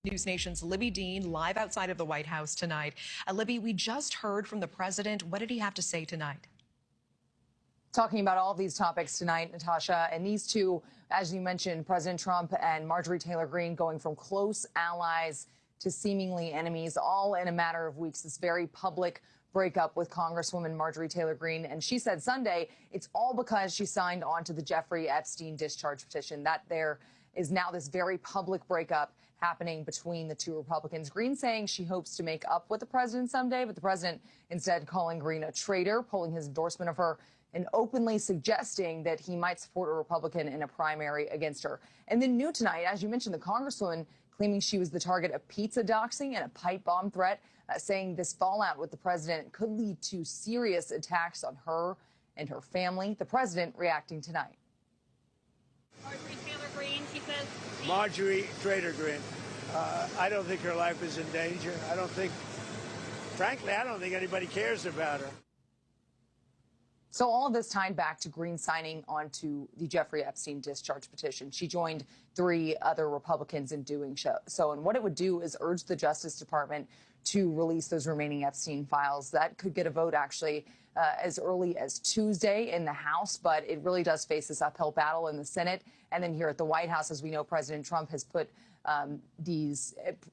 News Nation's Libby Dean live outside of the White House tonight. Libby, we just heard from the president. What did he have to say tonight? Talking about all of these topics tonight, Natasha, and these two, as you mentioned, President Trump and Marjorie Taylor Greene going from close allies to seemingly enemies, all in a matter of weeks. This very public breakup with Congresswoman Marjorie Taylor Greene. And she said Sunday it's all because she signed on to the Jeffrey Epstein discharge petition. That there is now this very public breakup happening between the two Republicans. Greene saying she hopes to make up with the president someday, but the president instead calling Greene a traitor, pulling his endorsement of her and openly suggesting that he might support a Republican in a primary against her. And then new tonight, as you mentioned, the Congresswoman claiming she was the target of pizza doxing and a pipe bomb threat, saying this fallout with the president could lead to serious attacks on her and her family. The president reacting tonight. Marjorie Taylor Greene, she says. Marjorie Taylor Greene. I don't think her life is in danger. Frankly, I don't think anybody cares about her. So all of this tied back to Greene signing onto the Jeffrey Epstein discharge petition. She joined 3 other Republicans in doing so. And what it would do is urge the Justice Department to release those remaining Epstein files. That could get a vote actually as early as Tuesday in the House, but it really does face this uphill battle in the Senate. And then here at the White House, as we know, President Trump has put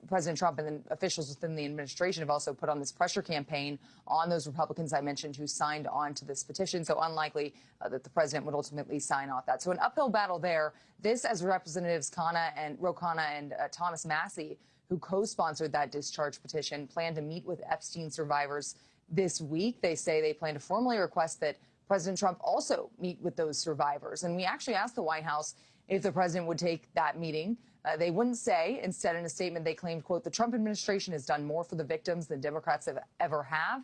President Trump and then officials within the administration have also put on this pressure campaign on those Republicans I mentioned who signed on to this petition. So unlikely that the president would ultimately sign off that. So an uphill battle there. This as Representatives Ro Khanna and Thomas Massie, who co-sponsored that discharge petition, plan to meet with Epstein survivors this week. They say they plan to formally request that President Trump also meet with those survivors. And we actually asked the White House if the president would take that meeting. They wouldn't say. Instead, in a statement, they claimed, quote, the Trump administration has done more for the victims than Democrats ever have.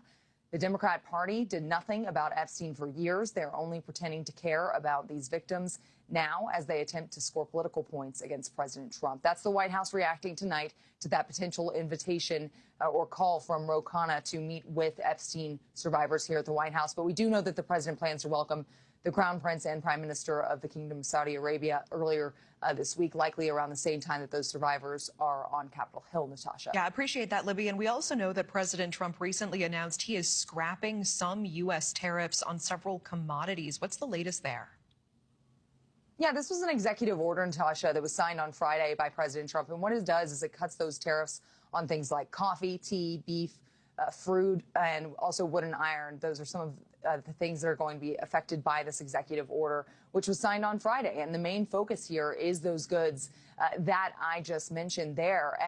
The Democrat Party did nothing about Epstein for years. They're only pretending to care about these victims now as they attempt to score political points against President Trump. That's the White House reacting tonight to that potential invitation or call from Ro Khanna to meet with Epstein survivors here at the White House. But we do know that the president plans to welcome the Crown Prince and Prime Minister of the Kingdom of Saudi Arabia earlier this week, likely around the same time that those survivors are on Capitol Hill, Natasha. Yeah, I appreciate that, Libby. And we also know that President Trump recently announced he is scrapping some U.S. tariffs on several commodities. What's the latest there? Yeah, this was an executive order, Natasha, that was signed on Friday by President Trump. And what it does is it cuts those tariffs on things like coffee, tea, beef, fruit, and also wood and iron. Those are some of the things that are going to be affected by this executive order, which was signed on Friday. And the main focus here is those goods that I just mentioned there.